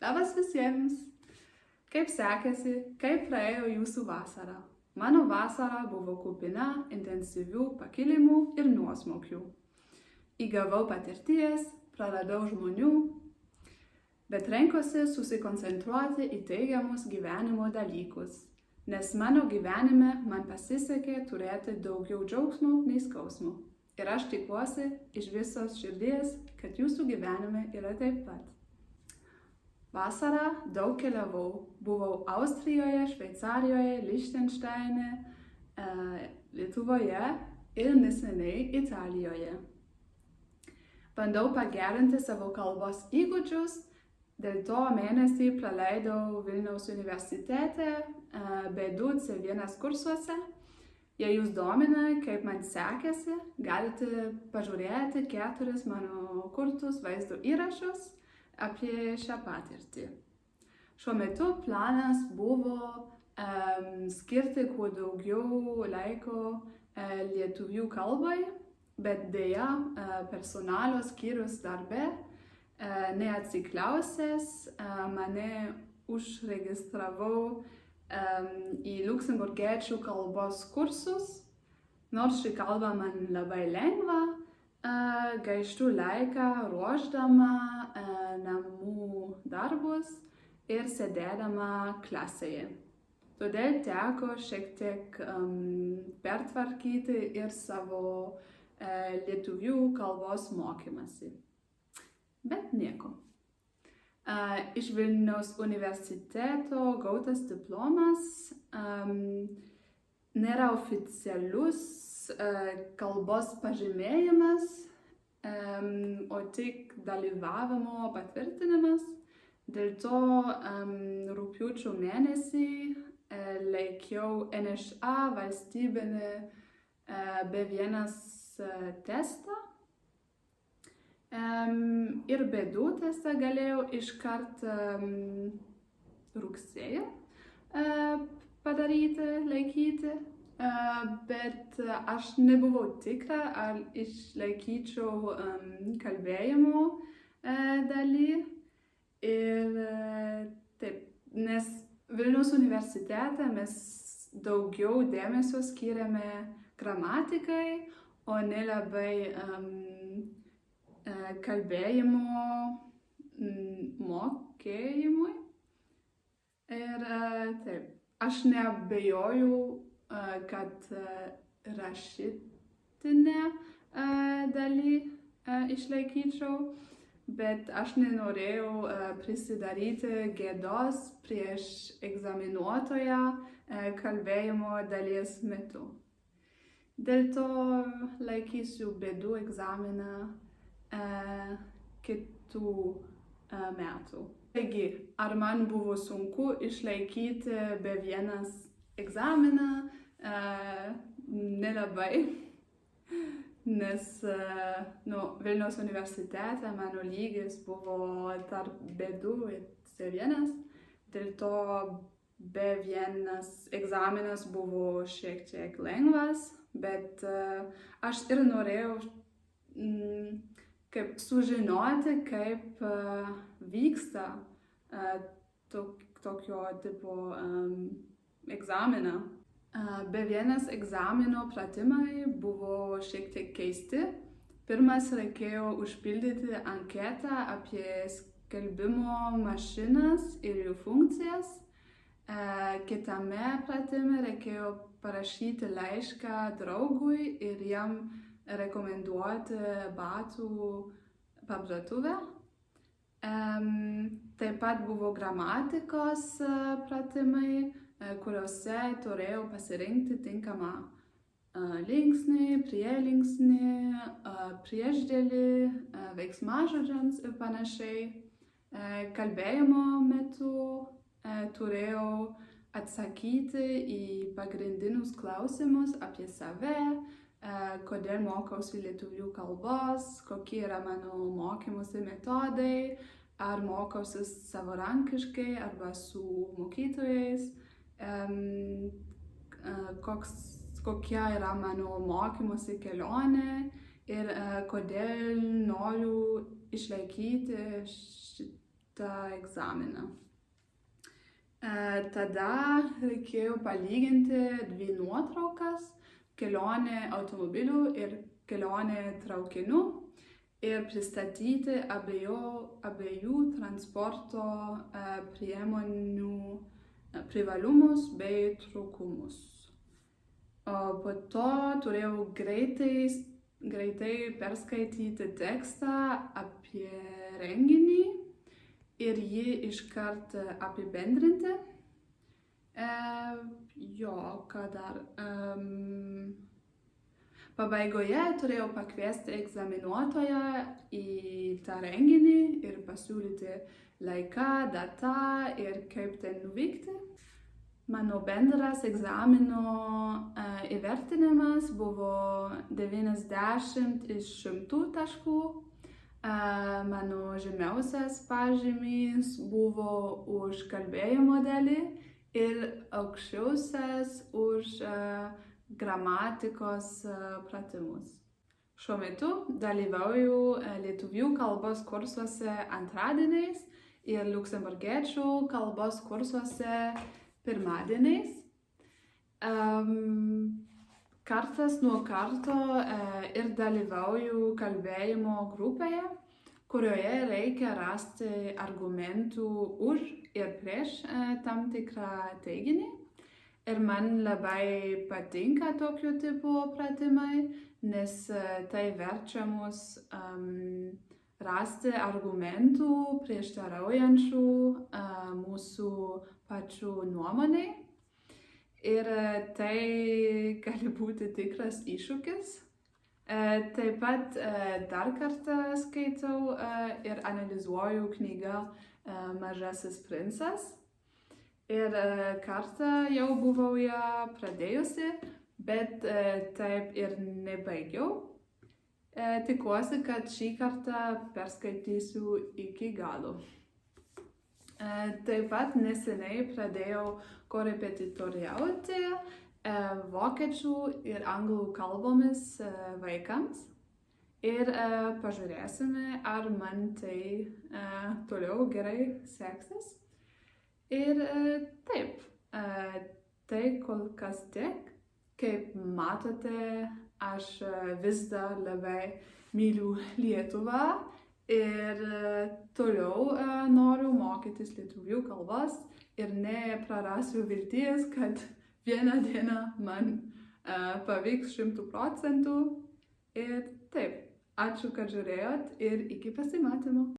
Labas visiems! Kaip sekėsi, kaip praėjo jūsų vasara? Mano vasara buvo kupina intensyvių pakilimų ir nuosmukių. Įgavau patirties, praradau žmonių, bet renkuosi susikoncentruoti į teigiamus gyvenimo dalykus, nes mano gyvenime man pasisekė turėti daugiau džiaugsmo nei skausmo. Ir aš tikiuosi iš visos širdies, kad jūsų gyvenime yra taip pat. Vasarą daug keliavau. Buvau Austrijoje, Šveicarijoje, Lichtensteine, Lietuvoje ir neseniai Italijoje. Bandau pagerinti savo kalbos įgūdžius, dėl to mėnesį praleidau Vilniaus universitete B2 C1 kursuose. Jei jūs domina, kaip man sekėsi, galite pažiūrėti 4 mano kurtus vaizdo įrašus apie šią patirtį. Šiuo metu planas buvo skirti kuo daugiau laiko lietuvių kalbai, bet dėja personalo skyrius darbe neatsiklausęs mane užregistravau į liuksemburgiečių kalbos kursus, nors ši kalba man labai lengva, gaištu laiką ruošdama namų darbus ir sėdėdama klasėje. Todėl teko šiek tiek pertvarkyti ir savo lietuvių kalbos mokymąsi. Bet nieko. Iš Vilniaus universiteto gautas diplomas nėra oficialus kalbos pažymėjimas, o tik dalyvavimo patvirtinimas. Dėl to rugpjūčio mėnesį laikiau NŠA valstybinį B1 testą. Ir B2 testą galėjau iškart rugsėjo padaryti, laikyti, bet aš nebuvau tikra, ar išlaikyčiau kalbėjimo dalį. Ir taip, nes Vilniaus universitete mes daugiau dėmesio skiriame gramatikai, o nelabai kalbėjimo mokėjimui. Ir taip, aš neabejoju, kad rašytinę dalį išlaikyčiau, bet aš nenorėjau prisidaryti gėdos prieš egzaminuotoją kalbėjimo dalies metu. Dėl to laikysiu B2 egzaminą kitų metų. Taigi, ar man buvo sunku išlaikyti B1 egzaminą? Nelabai, nes Vilniaus universitete mano lygis buvo tarp B2 ir C1, dėl to B1 egzaminas buvo šiek tiek lengvas, bet aš ir norėjau sužinoti, kaip vyksta tokio tipo egzaminą. B1 egzamino pratimai buvo šiek tiek keisti. Pirmas reikėjo užpildyti anketą apie skelbimo mašinas ir jų funkcijas. Kitame pratime reikėjo parašyti laišką draugui ir jam rekomenduoti batų parduotuvę. Taip pat buvo gramatikos pratimai, kuriuose turėjau pasirinkti tinkamą linksnį, prielinksnį, priešdėlį, veiksmažodžiams ir panašiai. Kalbėjimo metu turėjau atsakyti į pagrindinius klausimus apie save, kodėl mokausi lietuvių kalbos, kokie yra mano mokymosi metodai, ar mokausi savarankiškai arba su mokytojais, kokia yra mano mokymosi kelionė ir kodėl noriu išlaikyti tą egzaminą. Tada reikėjo palyginti dvi nuotraukas - kelionė automobiliu ir kelionė traukiniu ir pristatyti abiejų transporto priemonių privalumus bei trūkumus. O po to turėjau greitai perskaityti tekstą apie renginį ir jį iškart apibendrinti. Ką dar? Pabaigoje turėjau pakviesti egzaminuotoją į tą renginį ir pasiūlyti laiką, datą ir kaip ten nuvykti. Mano bendras egzamino įvertinimas buvo 90 iš 100 taškų. Mano žemiausias pažymys buvo už kalbėjimo dalį ir aukščiausias už gramatikos pratimus. Šiuo metu dalyvauju lietuvių kalbos kursuose antradieniais ir liuksemburgiečių kalbos kursuose pirmadieniais. Kartas nuo karto ir dalyvauju kalbėjimo grupėje, kurioje reikia rasti argumentų už ir prieš tam tikrą teiginį. Ir man labai patinka tokio tipo pratimai, nes tai verčia mus rasti argumentų prieštaraujančių mūsų pačių nuomonei. Ir tai gali būti tikras iššūkis. Taip pat dar kartą skaitau ir analizuoju knygą Mažasis princas. Ir kartą jau buvau ją pradėjusi, bet taip ir nebaigiau. Tikiuosi, kad šį kartą perskaitysiu iki galo. Taip pat neseniai pradėjau korepetitoriauti vokiečių ir anglų kalbomis vaikams. Ir pažiūrėsime, ar man tai toliau gerai seksis. Ir taip, tai kol kas tiek. Kaip matote, aš vis dar labai myliu Lietuvą ir toliau noriu mokytis lietuvių kalbos ir neprarasiu vilties, kad vieną dieną man pavyks 100%. Ir taip, ačiū, kad žiūrėjot ir iki pasimatymo.